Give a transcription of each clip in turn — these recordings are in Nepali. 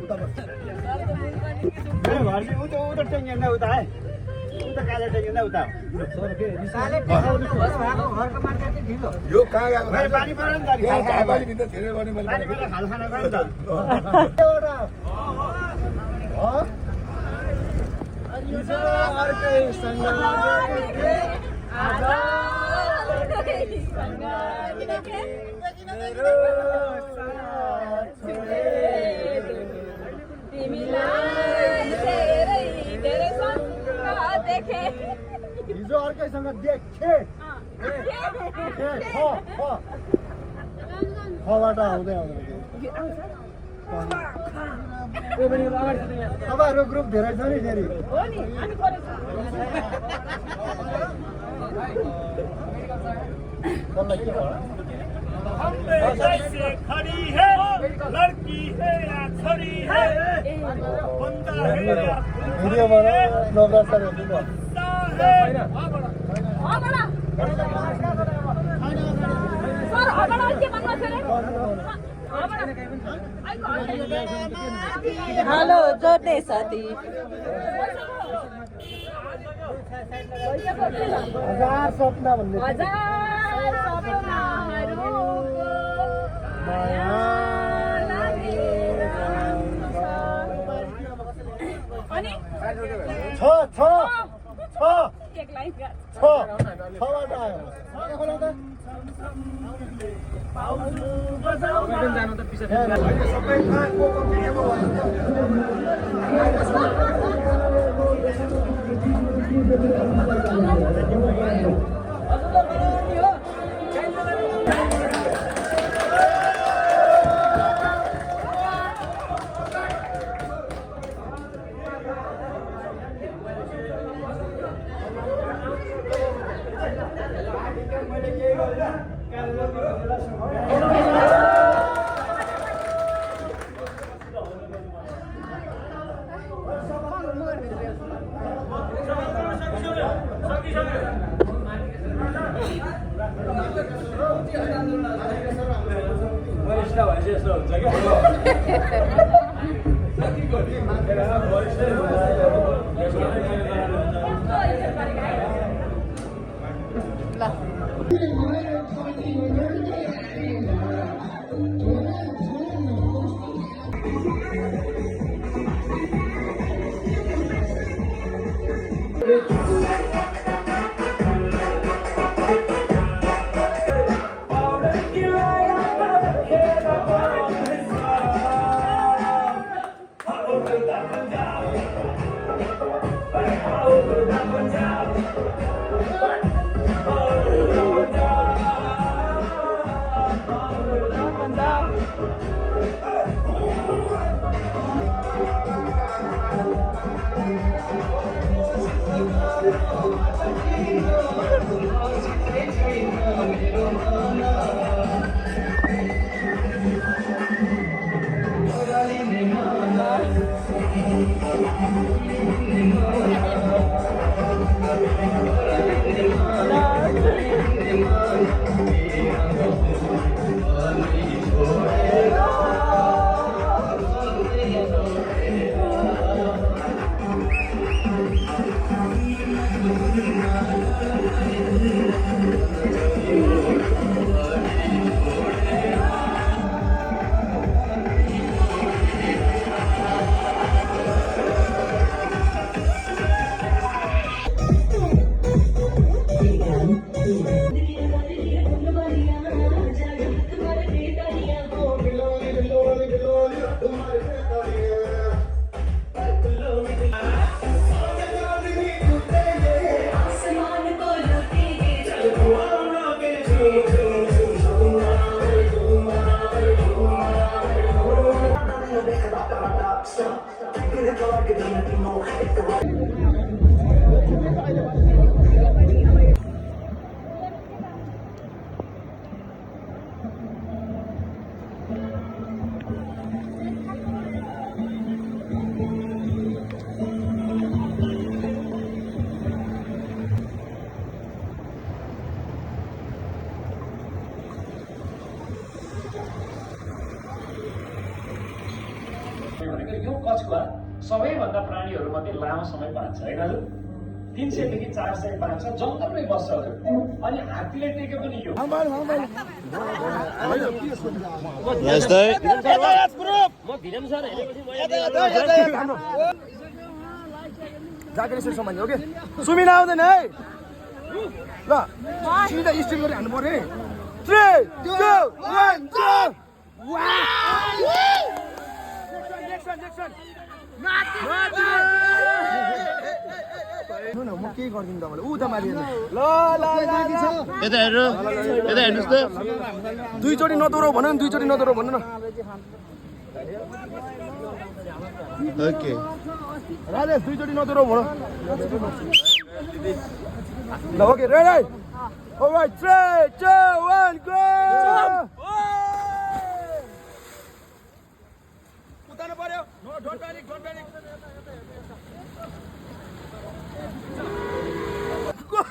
नमस्ते सर। यो कहाँ हिजो अर्कैसँग देखे खबाट आउँदै तपाईँहरूको ग्रुप धेरै छ नि फेरि खड़ी है लड़की है या छोरी है बंदा है या भिडियोबाट नवराज सर हेर्नु न हेलो जोड्ने साथी। हजार सपना भन्ने छबाट आयो सबैभन्दा प्राणीहरूमध्ये लामो समय बाँच्छ होइन हजुर 300 देखि 400 बाँच्छ जङ्गलमै बस्छ हजुर अनि हात्तीले टेके पनि यो सामान हो कि सुमिना आउँदैन है ल सिधा स्टिल गरी हान्नु पर्यो है 3 2 1 म के गरिदिनु तपाईँले ऊ त मारिएन ल यता हेर्नु यता हेर्नुहोस् त दुईचोटि नदोरो भन न दुईचोटि नदोरो भन्नु न ओके राजेश दुईचोटि नदोरो भन ल ओके रेडी अलराइट 3 2 1 गो उतार्नु पर्यो no don't panic Go!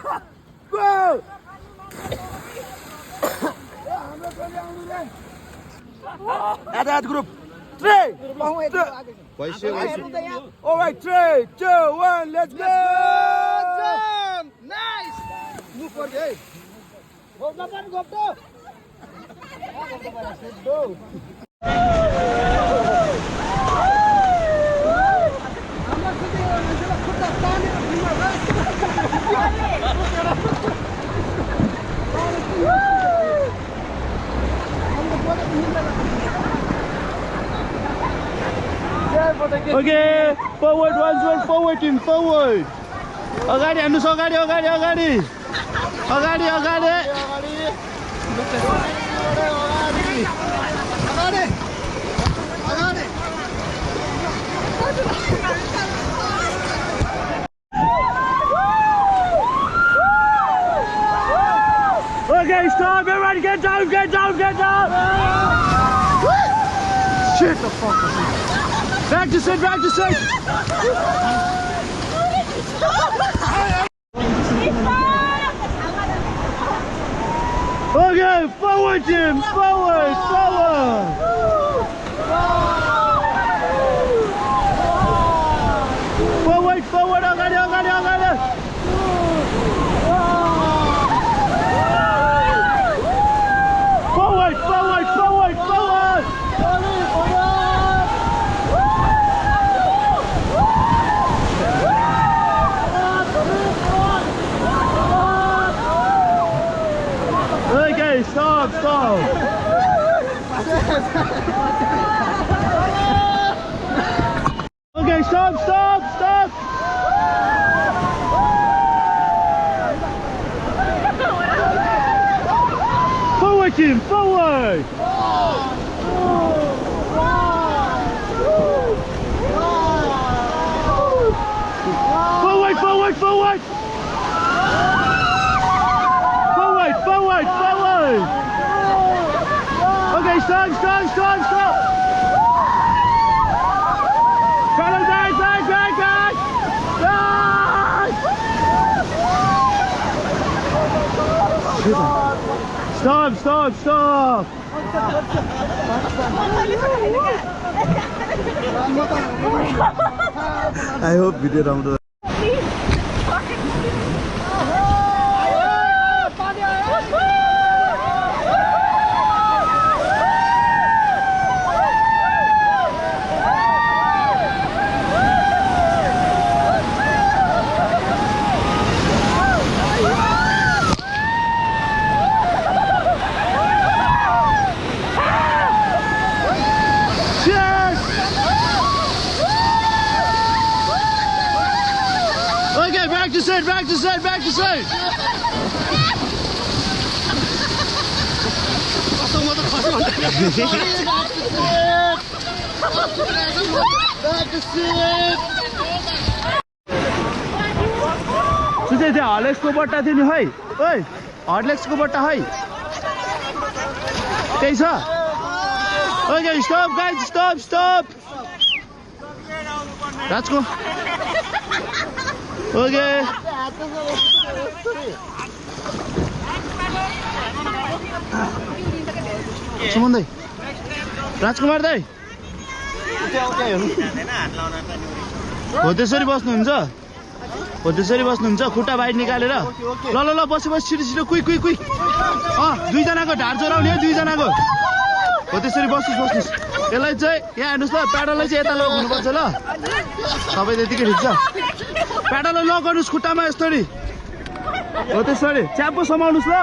Go! At group. 3. All right, 3, 2, 1, let's go! Jump! Nice! Move for the go! Okay, forward, forward team, forward. Agadi, Anus, agadi. Okay, stop, everybody get down. Shit the fuck up. Back to sit. Okay, forward team, forward. Forward, agadi. Forward. Okay, stop. Okay, stop. Forward team, forward. Forward. Okay, stop. Colonel, back. Stop. I hope video राम्रो Back to set. सुझे त्यहाँ हर्लिक्सको बट्टा थियो नि है ओइ हर्लिक्सको बट्टा है त्यही छ ओके स्टप गाइज स्टप राजको ओके सुमन दाइ राजकुमार दाइ हो त्यसरी बस्नुहुन्छ हो त्यसरी बस्नुहुन्छ खुट्टा बाहिर निकालेर ल ल ल बस बस छिटो छिटो क्विक क्विक क्विक दुईजनाको ढाड चोराउने है दुईजनाको हो त्यसरी बस्नुहोस् बस्नुहोस् यसलाई चाहिँ यहाँ हेर्नुहोस् ल प्याडललाई चाहिँ यता लगाउनुपर्छ ल सबै त्यतिकै ठिक छ प्याडललाई लक गर्नुहोस् खुट्टामा यस्तरी हो त्यसरी च्याप्पो समाउनुहोस् ल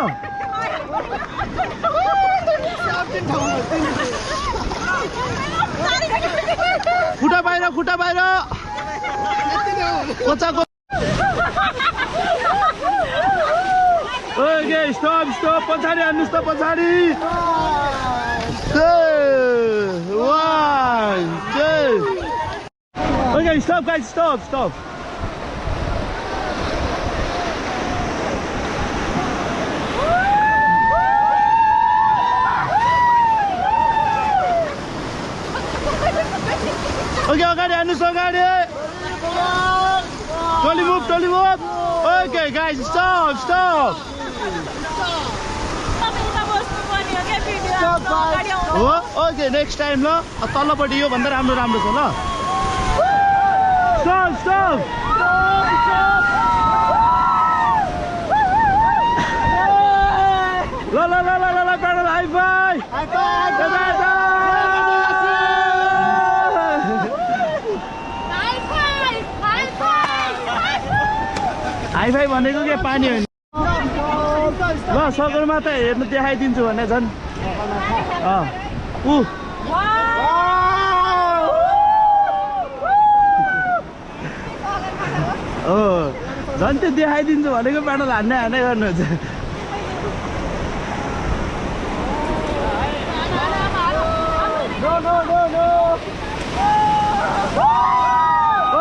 खुट्टा बाहिर कोचाको ओके स्टप स्टप पछाडि हान्नुहोस् त पछाडि 2 1 2 okay stop guys stop stop okay अगाडि हान्नुहोस् अगाडि Tolly move. Okay, guys, stop. Oh, okay, next time, lo. तल्लोपट्टि यो भन्दा राम्रो छ ल. Stop. La, pedal, high five. Hi fi भनेको के पानी हो नि ल सगरमाथा हेर्नु देखाइदिन्छु भने झन् झन् त्यो देखाइदिन्छु भनेको प्याडल हान्ने गर्नुहुन्छ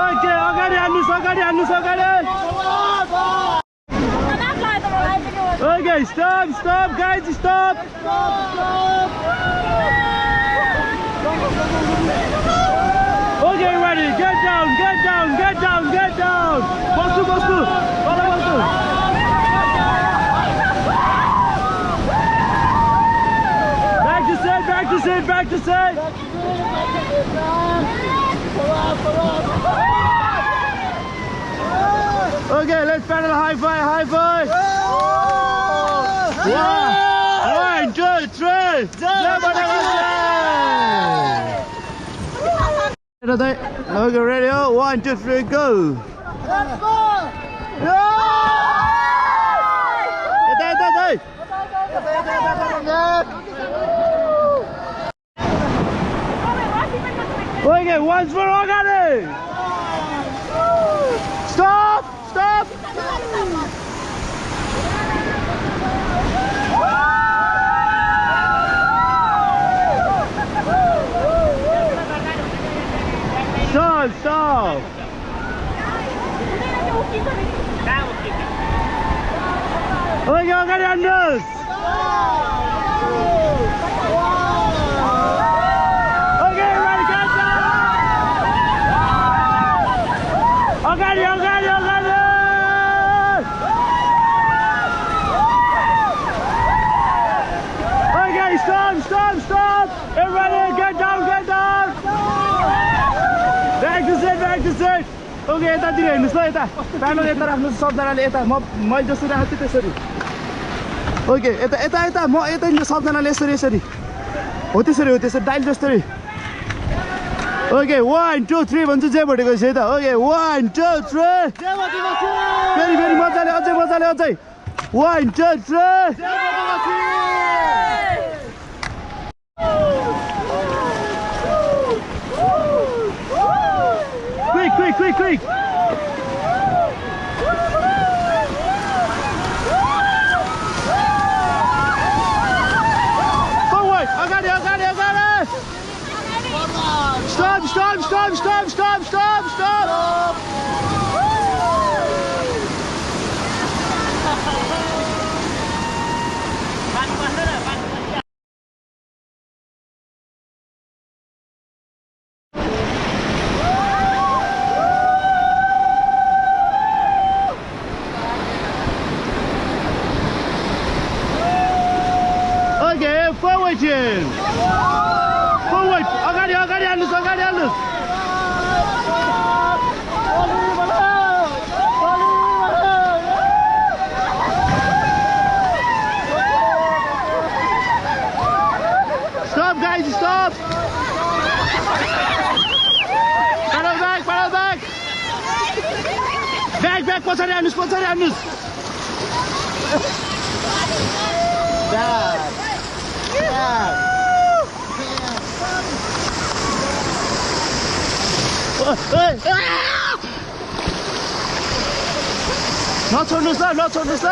ओके अगाडि हान्नुहोस् Okay, stop, guys, stop. Okay, ready, get down. Bastu. Back to set. Okay, let's pedal high five. 1, 2, 3. Okay, ready? 1, 2, 3, go. Let's go. Okay, once for Ogani. Stop. Stop. Okay, Ogani Anders. Okay, ready, get down. Ogani. Okay, stop. Everybody, get down. Back to set. Okay, यतातिर हेर्नुहोस् ल यता प्याडल यता राख्नुहोस् सबजनाले यता मैले जसरी राखेको थिएँ त्यसरी ओके यता म यता सबजनाले यसरी हो त्यसरी डाइल जस्तै ओके 1 2 3 भन्छु जे भनेको छ त ओके 1 2 3 फेरि मजाले अझै 1 2 3 Quick. Forward. I got it. Stop. Forward. Agadi, Alus. Bag पछाडि हान्नुहोस् पछाडि हान्नुहोस् नछोड्नुहोस् ल नछोड्नुहोस् ल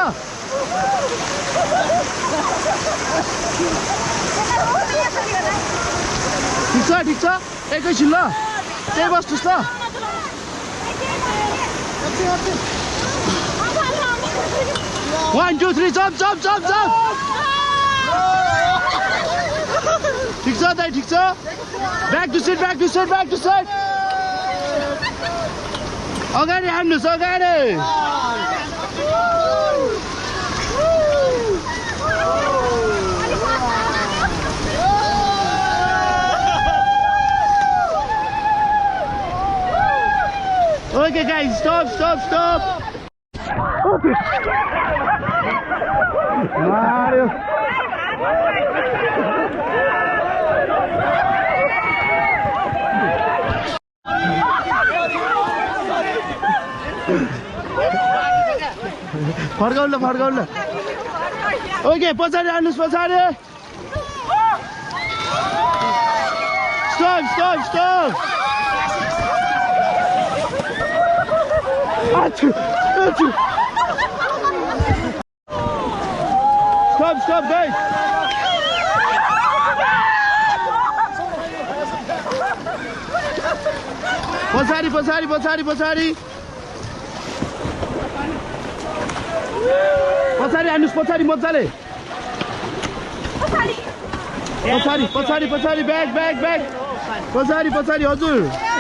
ठिक छ एकैछिन ल त्यही बस्नुहोस् ल 1 2 3 जम्प जम्प जम्प जम्प ठिक छ दाइ ठिक छ back to sit back to sit back to sit अगाडि हान्नुहोस् अगाडि Okay guys, stop. Okay. Mario. फर्काउनु ओके पछाडि हान्नुहोस् पछाडि स्टप Stop, guys. पछाडि हान्नुहोस् पछाडि मजाले पछाडि ब्याग पछाडि हजुर